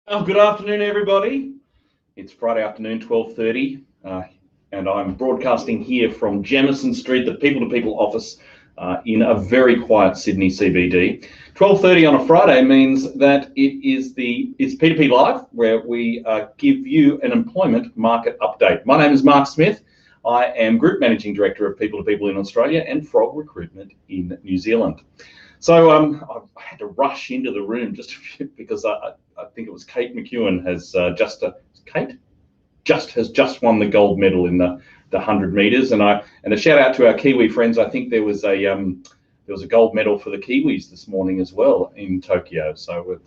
Well, good afternoon, everybody. It's Friday afternoon, 12:30, and I'm broadcasting here from Jamieson Street, the People-to-People office in a very quiet Sydney CBD. 12:30 on a Friday means that it's P2P Live, where we give you an employment market update. My name is Mark Smith. I am Group Managing Director of People-to-People in Australia and Frog Recruitment in New Zealand. So I had to rush into the room just because I think it was Kate McEwen has just won the gold medal in the 100 meters, and a shout out to our Kiwi friends. I think there was a gold medal for the Kiwis this morning as well in Tokyo. So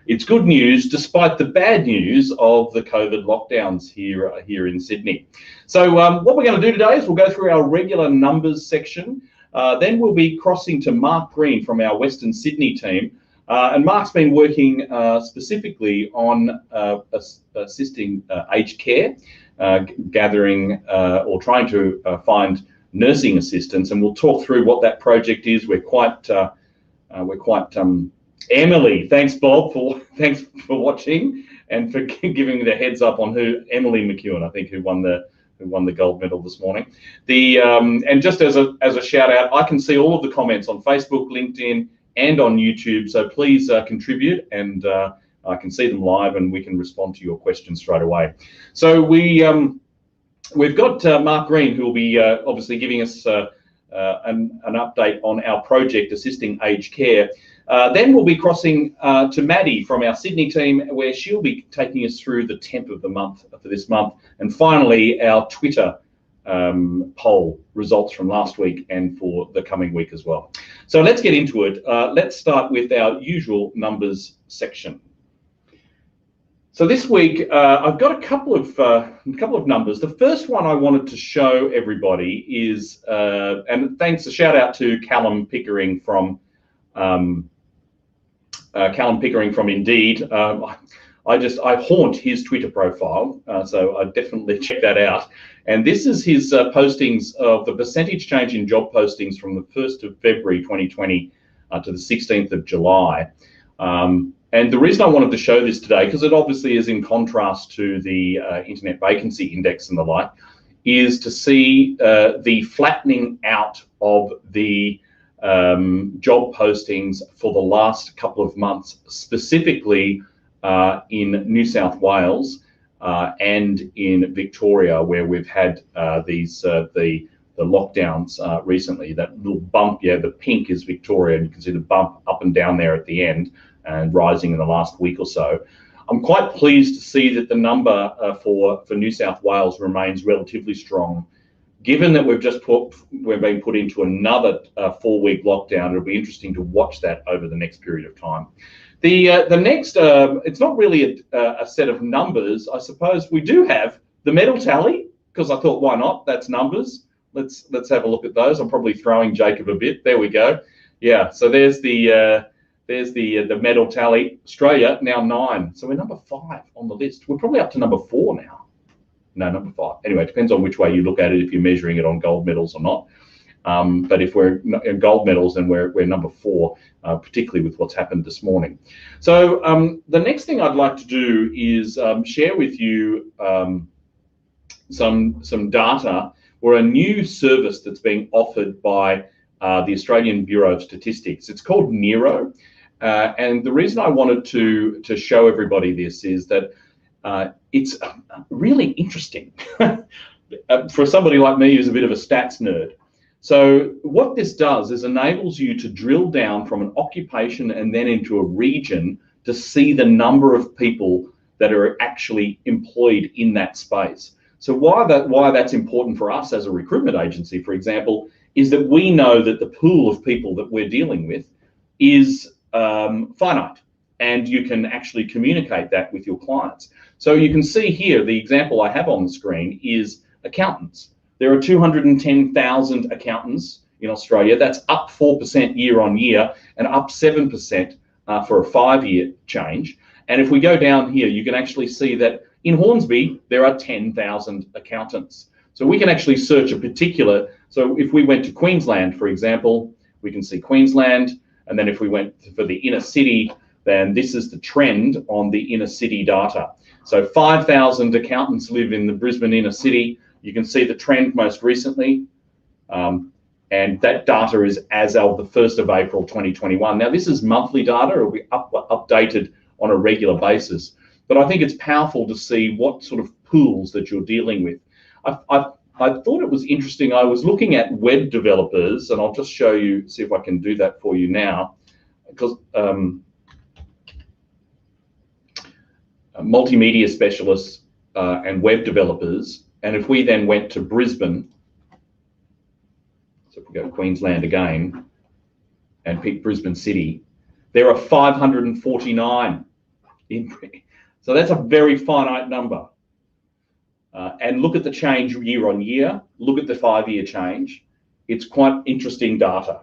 it's good news despite the bad news of the COVID lockdowns here in Sydney. So what we're going to do today is we'll go through our regular numbers section. Then we'll be crossing to Mark Green from our Western Sydney team. And Mark's been working specifically on assisting aged care, gathering or trying to find nursing assistants, and we'll talk through what that project is. We're quite Emily. Thanks, Bob, thanks for watching and for giving the heads up on Emily McEwen, I think, who won the gold medal this morning. And just as a shout out, I can see all of the comments on Facebook, LinkedIn, and on YouTube. So please contribute, and I can see them live, and we can respond to your questions straight away. So we've got Mark Green, who will be obviously giving us an update on our project assisting aged care. Then we'll be crossing to Maddie from our Sydney team, where she'll be taking us through the temp of the month for this month. And finally, our Twitter poll results from last week and for the coming week as well. So let's get into it. Let's start with our usual numbers section. So this week, I've got a couple of numbers. The first one I wanted to show everybody is, and thanks, a shout out to Callum Pickering from Indeed. I haunt his Twitter profile, so I definitely check that out. And this is his postings of the percentage change in job postings from the 1st of February 2020 to the 16th of July. And the reason I wanted to show this today, because it obviously is in contrast to the Internet Vacancy Index and the like, is to see the flattening out of the job postings for the last couple of months, specifically in New South Wales and in Victoria, where we've had the lockdowns recently. That little bump, the pink is Victoria, and you can see the bump up and down there at the end and rising in the last week or so. I'm quite pleased to see that the number for New South Wales remains relatively strong. Given that we're being put into another 4-week lockdown, it'll be interesting to watch that over the next period of time. The next, it's not really a set of numbers. I suppose we do have the medal tally, because I thought, why not? That's numbers. Let's have a look at those. I'm probably throwing Jacob a bit. There we go. Yeah. So there's the medal tally. Australia now 9. So we're number 5 on the list. We're probably up to number 4 now. No, number 5. Anyway, it depends on which way you look at it, if you're measuring it on gold medals or not. But if we're in gold medals, then we're number 4, particularly with what's happened this morning. So the next thing I'd like to do is share with you some data or a new service that's being offered by the Australian Bureau of Statistics. It's called Nero. And the reason I wanted to show everybody this is that it's really interesting for somebody like me who's a bit of a stats nerd. So what this does is enables you to drill down from an occupation and then into a region to see the number of people that are actually employed in that space. So why that's important for us as a recruitment agency, for example, is that we know that the pool of people that we're dealing with is finite, and you can actually communicate that with your clients. So you can see here, the example I have on the screen is accountants. There are 210,000 accountants in Australia. That's up 4% year on year and up 7% for a 5-year change. And if we go down here, you can actually see that in Hornsby, there are 10,000 accountants. So we can actually search a particular, so if we went to Queensland, for example, we can see Queensland. And then if we went for the inner city, then this is the trend on the inner city data. So 5,000 accountants live in the Brisbane inner city. You can see the trend most recently. And that data is as of the 1st of April 2021. Now, this is monthly data. It will be updated on a regular basis. But I think it's powerful to see what sort of pools that you're dealing with. I thought it was interesting. I was looking at web developers, and I'll just show you, see if I can do that for you now, because multimedia specialists and web developers. And if we then went to Brisbane, so if we go to Queensland again and pick Brisbane City, there are 549 in. So that's a very finite number. And look at the change year on year. Look at the 5-year change. It's quite interesting data.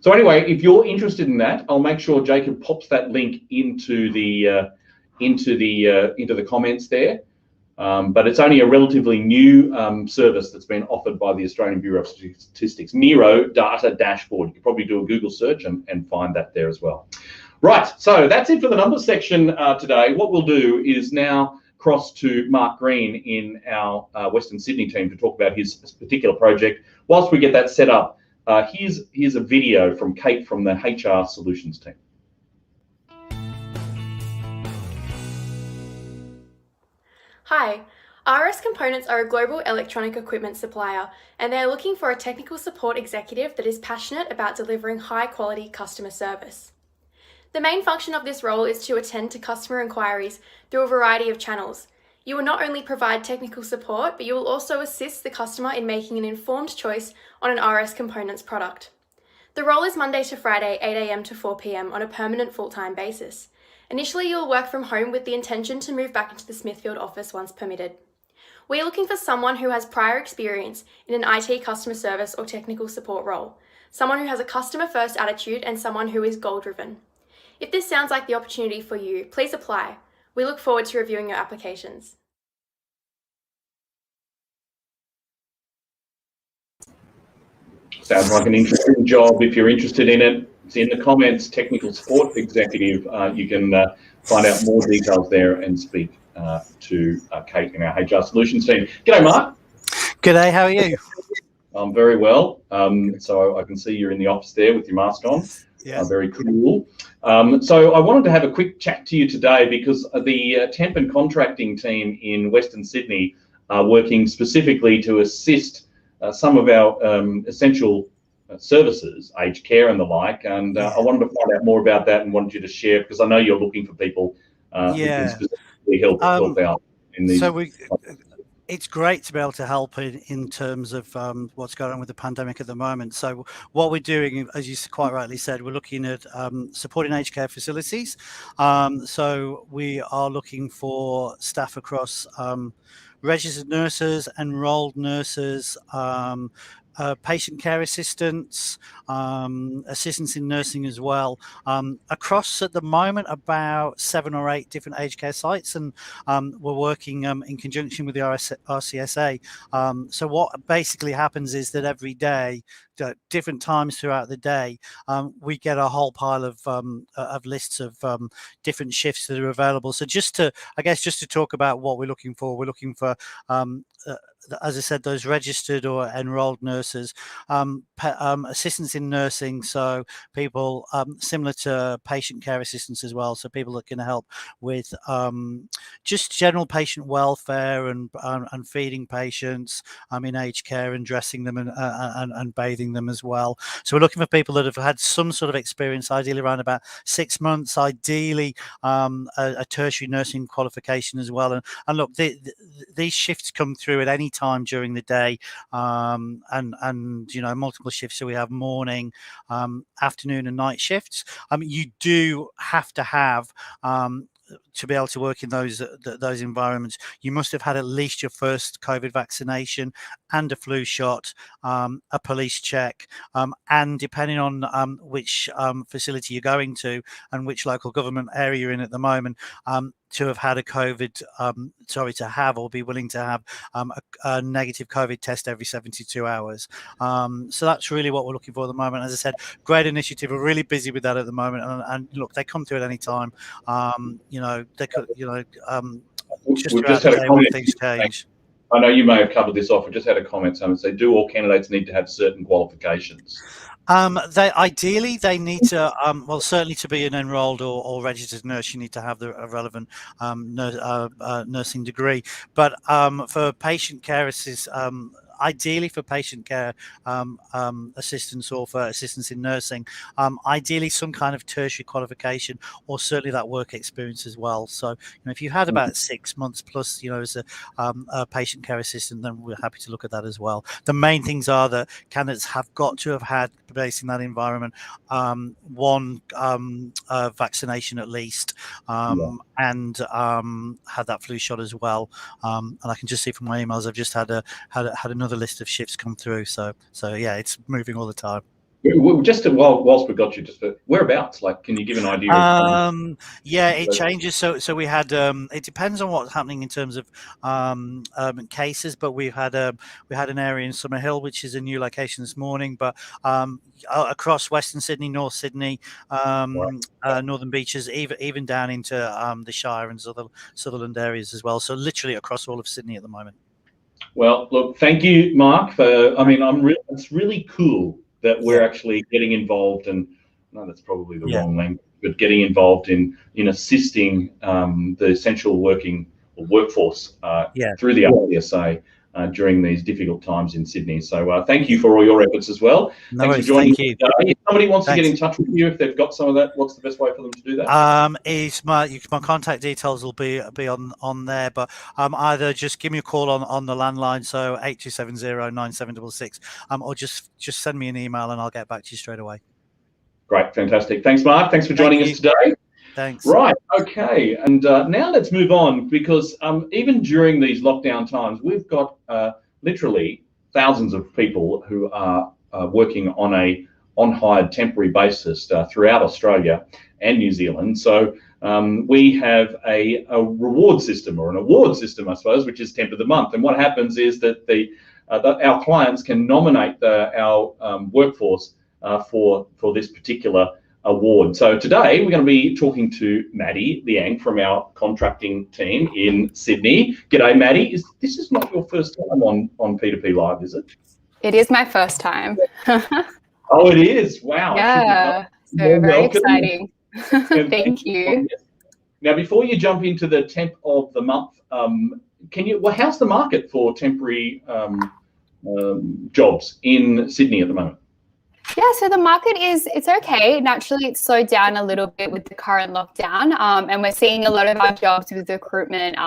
So anyway, if you're interested in that, I'll make sure Jacob pops that link into the comments there. But it's only a relatively new service that's been offered by the Australian Bureau of Statistics, Nero Data Dashboard. You can probably do a Google search and find that there as well. Right, so that's it for the numbers section today. What we'll do is now cross to Mark Green in our Western Sydney team to talk about his particular project. Whilst we get that set up, here's a video from Kate from the HR Solutions team. Hi, RS Components are a global electronic equipment supplier, and they're looking for a technical support executive that is passionate about delivering high-quality customer service. The main function of this role is to attend to customer inquiries through a variety of channels. You will not only provide technical support, but you will also assist the customer in making an informed choice on an RS Components product. The role is Monday to Friday, 8 a.m. to 4 p.m. on a permanent full-time basis. Initially, you'll work from home with the intention to move back into the Smithfield office once permitted. We are looking for someone who has prior experience in an IT customer service or technical support role, someone who has a customer-first attitude and someone who is goal-driven. If this sounds like the opportunity for you, please apply. We look forward to reviewing your applications. Sounds like an interesting job. If you're interested in it, it's in the comments, technical support executive. You can find out more details there and speak to Kate in our HR Solutions team. G'day, Mark. G'day, how are you? I'm very well. So I can see you're in the office there with your mask on. Yeah. Very cool. So I wanted to have a quick chat to you today because the temp and contracting team in Western Sydney are working specifically to assist some of our essential services, aged care and the like. And I wanted to find out more about that and wanted you to share, because I know you're looking for people who can specifically help out in these. So it's great to be able to help in terms of what's going on with the pandemic at the moment. So what we're doing, as you quite rightly said, we're looking at supporting aged care facilities. So we are looking for staff across registered nurses, enrolled nurses, patient care assistants, assistants in nursing as well, across at the moment about 7 or 8 different aged care sites, and we're working in conjunction with the RCSA. So what basically happens is that every day, at different times throughout the day, we get a whole pile of lists of different shifts that are available. So just to talk about what we're looking for, as I said, those registered or enrolled nurses, assistants in nursing, so people similar to patient care assistants as well, so people that can help with just general patient welfare and feeding patients in aged care and dressing them and bathing them as well. So we're looking for people that have had some sort of experience, ideally around about 6 months, ideally a tertiary nursing qualification as well. And look, these shifts come through at any time during the day, and you know, multiple shifts. So we have morning, afternoon and night shifts. You do have to have to be able to work in those environments, you must have had at least your first COVID vaccination and a flu shot, a police check, and depending on which facility you're going to and which local government area you're in at the moment, to have had a COVID, to have or be willing to have a negative COVID test every 72 hours. So that's really what we're looking for at the moment. As I said, great initiative. We're really busy with that at the moment. And look, they come through at any time. They could, just We've throughout just the had a day when comment. things change. I know you may have covered this off. We just had a comment. Someone say, do all candidates need to have certain qualifications? They ideally need to well, certainly to be an enrolled or registered nurse, you need to have the relevant nursing degree. But for patient care ideally for patient care assistance or for assistance in nursing, ideally some kind of tertiary qualification or certainly that work experience as well. So if you had about 6 months plus as a patient care assistant, then we're happy to look at that as well. The main things are that candidates have got to have had, based in that environment, one vaccination at least, and had that flu shot as well. And I can just see from my emails I've just had another list of shifts come through. So yeah, it's moving all the time. Just whilst we got you, just whereabouts? Like, can you give an idea? Yeah, it changes. So we had. It depends on what's happening in terms of cases, but we had an area in Summerhill, which is a new location this morning. But across Western Sydney, North Sydney, Northern Beaches, even down into the Shire and Sutherland areas as well. So literally across all of Sydney at the moment. Well, look, thank you, Mark. It's really cool that we're actually getting involved, and no, that's probably the wrong language, but getting involved in assisting the essential workforce through the RCSA during these difficult times in Sydney. So thank you for all your efforts as well. Thanks for joining us today. If somebody wants to get in touch with you, if they've got some of that, what's the best way for them to do that? My contact details will be on there, but either just give me a call on the landline, so 8270-9766, or just send me an email and I'll get back to you straight away. Great, fantastic. Thanks, Mark. Thanks for joining us today. Thanks. Right, okay, and now let's move on, because even during these lockdown times, we've got literally thousands of people who are working on a on-hired temporary basis throughout Australia and New Zealand. So we have a reward system, or an award system, I suppose, which is Temp of the Month. And what happens is that our clients can nominate our workforce for this particular award. So today we're going to be talking to Maddie Liang from our contracting team in Sydney. G'day, Maddie. This is not your first time on P2P Live, is it? It is my first time. Oh, it is. Wow. Yeah. So very exciting. Thank you. Now, before you jump into the Temp of the Month, how's the market for temporary jobs in Sydney at the moment? Yeah, so the market it's okay. Naturally, it's slowed down a little bit with the current lockdown, and we're seeing a lot of our jobs with recruitment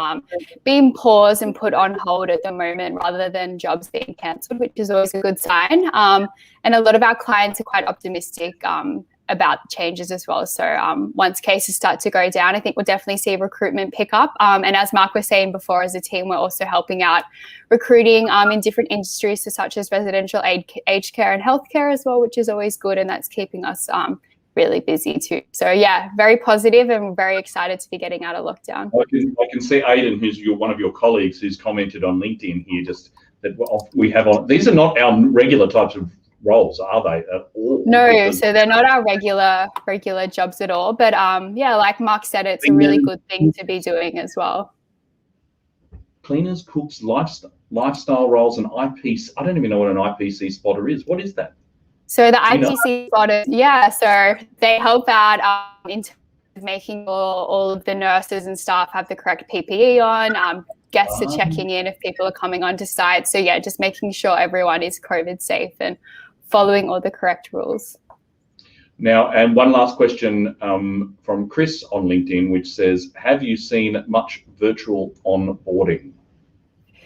being paused and put on hold at the moment, rather than jobs being cancelled, which is always a good sign. And a lot of our clients are quite optimistic about the changes as well. So once cases start to go down, I think we'll definitely see recruitment pick up. And as Mark was saying before, as a team, we're also helping out recruiting in different industries, such as residential aged care and healthcare as well, which is always good. And that's keeping us really busy too. So yeah, very positive, and we're very excited to be getting out of lockdown. I can see Aidan, who's one of your colleagues, who's commented on LinkedIn here, just that we have on. These are not our regular types of roles, are they at all? No, so they're not our regular jobs at all. But yeah, like Mark said, it's a really good thing to be doing as well. Cleaners, cooks, lifestyle roles, and IPC. I don't even know what an IPC spotter is. What is that? So the IPC spotters, so they help out in terms of making all of the nurses and staff have the correct PPE on. Guests are checking in if people are coming onto site. So yeah, just making sure everyone is COVID safe and following all the correct rules. Now, and one last question from Chris on LinkedIn, which says, have you seen much virtual onboarding?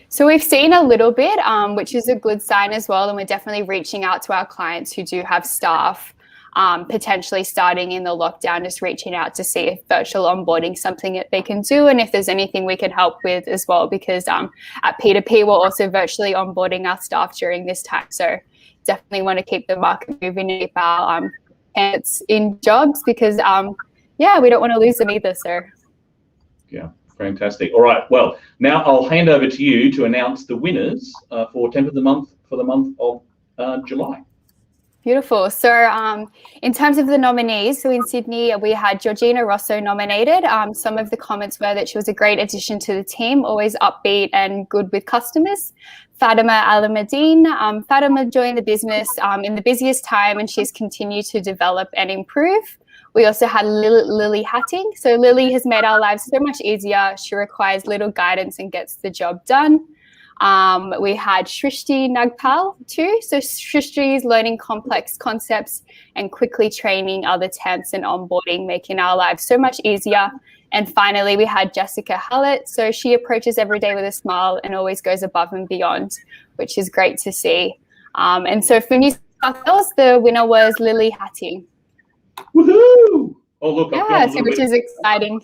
So we've seen a little bit, which is a good sign as well. And we're definitely reaching out to our clients who do have staff potentially starting in the lockdown, just reaching out to see if virtual onboarding is something that they can do and if there's anything we can help with as well, because at P2P, we're also virtually onboarding our staff during this time. So definitely want to keep the market moving and keep our candidates in jobs because, yeah, we don't want to lose them either, sir. Yeah, fantastic. All right, well, now I'll hand over to you to announce the winners for 10th of the month for the month of July. Beautiful. So in terms of the nominees, so in Sydney, we had Georgina Rosso nominated. Some of the comments were that she was a great addition to the team, always upbeat and good with customers. Fatima Alamadine. Fatima joined the business in the busiest time, and she's continued to develop and improve. We also had Lily Hatting. So Lily has made our lives so much easier. She requires little guidance and gets the job done. We had Shrishti Nagpal too. So Shrishti is learning complex concepts and quickly training other temps and onboarding, making our lives so much easier. And finally, we had Jessica Hallett. So she approaches every day with a smile and always goes above and beyond, which is great to see. And so for New South Wales, the winner was Lily Hatting. Woohoo! Oh, look, yeah, so which is exciting.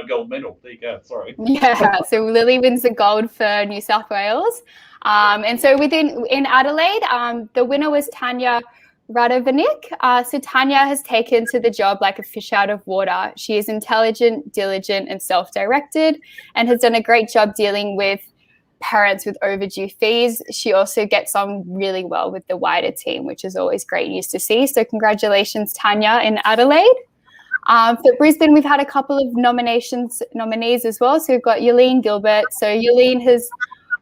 A gold medal. There you go. Sorry. Yeah, so Lily wins the gold for New South Wales. And so in Adelaide, the winner was Tanya Radovanik. So Tanya has taken to the job like a fish out of water. She is intelligent, diligent, and self-directed, and has done a great job dealing with parents with overdue fees. She also gets on really well with the wider team, which is always great news to see. So congratulations, Tanya, in Adelaide. For Brisbane, we've had a couple of nominees as well. So we've got Yelene Gilbert. So Yelene has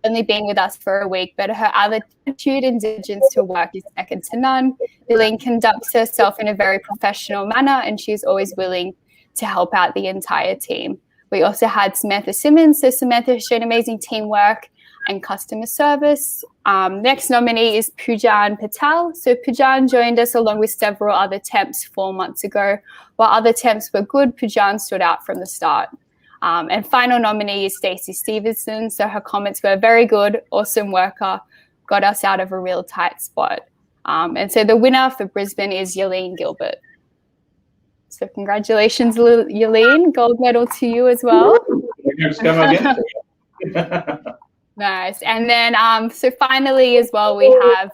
only been with us for a week, but her attitude and diligence to work is second to none. Yelene conducts herself in a very professional manner, and she's always willing to help out the entire team. We also had Samantha Simmons. So Samantha has shown amazing teamwork and customer service. Next nominee is Pujan Patel. So Pujan joined us along with several other temps 4 months ago. While other temps were good, Pujan stood out from the start. And final nominee is Stacey Stevenson. So her comments were very good, awesome worker, got us out of a real tight spot. And so the winner for Brisbane is Yelene Gilbert. So congratulations, Yelene. Gold medal to you as well. Nice. And then so finally as well, we have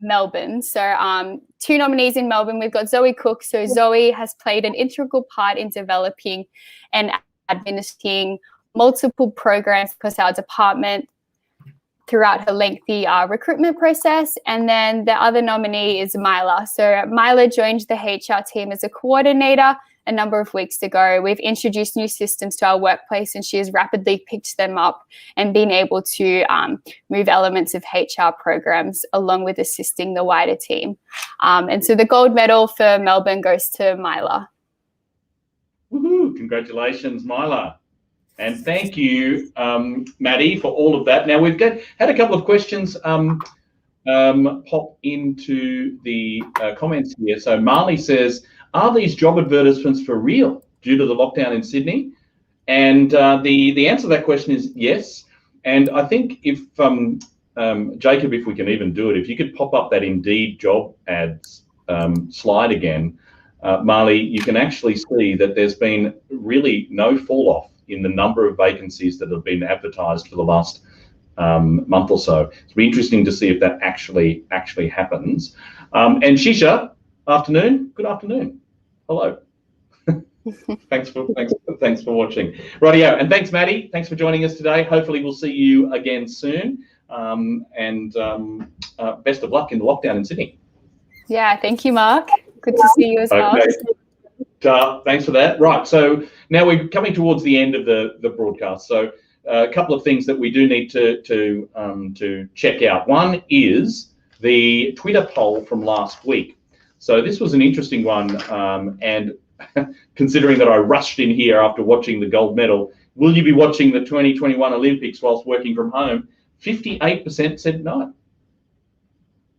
Melbourne. So 2 nominees in Melbourne. We've got Zoe Cook. So Zoe has played an integral part in developing and administering multiple programs across our department throughout her lengthy recruitment process. And then the other nominee is Myla. So Myla joined the HR team as a coordinator a number of weeks ago. We've introduced new systems to our workplace, and she has rapidly picked them up and been able to move elements of HR programs along with assisting the wider team. And so the gold medal for Melbourne goes to Myla. Woohoo! Congratulations, Myla. And thank you, Maddie, for all of that. Now, we've had a couple of questions pop into the comments here. So Marley says, are these job advertisements for real due to the lockdown in Sydney? And the answer to that question is yes. And I think if, Jacob, if we can even do it, if you could pop up that Indeed job ads slide again, Marley, you can actually see that there's been really no fall off in the number of vacancies that have been advertised for the last month or so. It'll be interesting to see if that actually happens. And Shisha, afternoon. Good afternoon. Hello. thanks for watching. Rightio, and thanks, Maddie. Thanks for joining us today. Hopefully, we'll see you again soon. And best of luck in the lockdown in Sydney. Yeah, thank you, Mark. Good to see you as well. Thanks for that. Right, so now we're coming towards the end of the broadcast. So a couple of things that we do need to check out. One is the Twitter poll from last week. So this was an interesting one, and considering that I rushed in here after watching the gold medal, will you be watching the 2021 Olympics whilst working from home? 58% said no.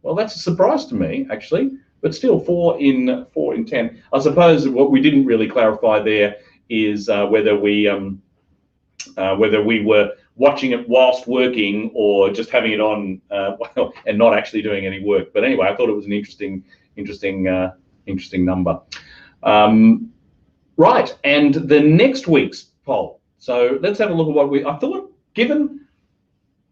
Well, that's a surprise to me, actually. But still, 4 in 10. I suppose what we didn't really clarify there is whether we were watching it whilst working or just having it on and not actually doing any work. But anyway, I thought it was an interesting interesting number. Right, and the next week's poll. So let's have a look at what I thought, given,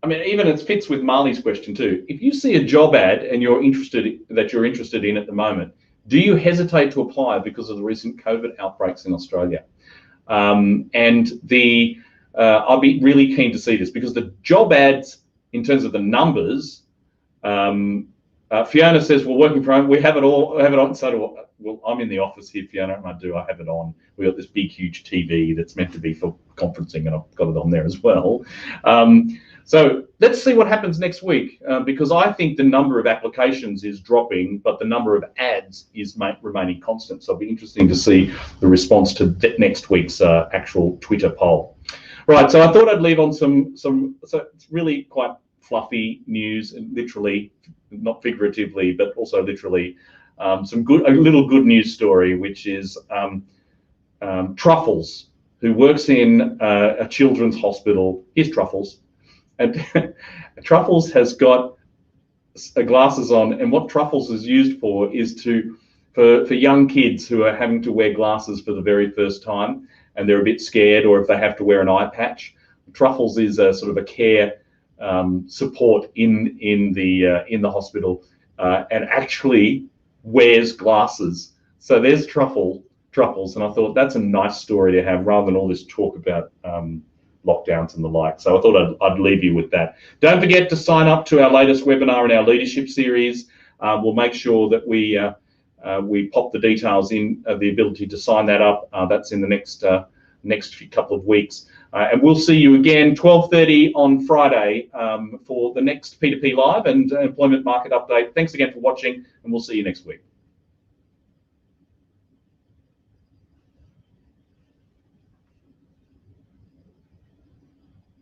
I mean, even it fits with Marley's question too. If you see a job ad and you're interested in at the moment, do you hesitate to apply because of the recent COVID outbreaks in Australia? And I'll be really keen to see this, because the job ads, in terms of the numbers, Fiona says we're working from home. We have it all. Have it on. So do, well, I'm in the office here, Fiona, and I have it on. We've got this big, huge TV that's meant to be for conferencing, and I've got it on there as well. So let's see what happens next week, because I think the number of applications is dropping, but the number of ads is remaining constant. So it'll be interesting to see the response to next week's actual Twitter poll. Right. So I thought I'd leave on some. So it's really quite fluffy news, and literally, not figuratively, but also literally, a little good news story, which is Truffles, who works in a children's hospital. Here's Truffles, and Truffles has got glasses on, and what Truffles is used for is for young kids who are having to wear glasses for the very first time, and they're a bit scared, or if they have to wear an eye patch. Truffles is a sort of a care support in the hospital, and actually wears glasses. So there's Truffles, and I thought that's a nice story to have, rather than all this talk about lockdowns and the like. So I thought I'd leave you with that. Don't forget to sign up to our latest webinar in our leadership series. We'll make sure that we pop the details in, the ability to sign that up. That's in the next couple of weeks. And we'll see you again 12:30 on Friday for the next P2P Live and Employment Market Update. Thanks again for watching, and we'll see you next week.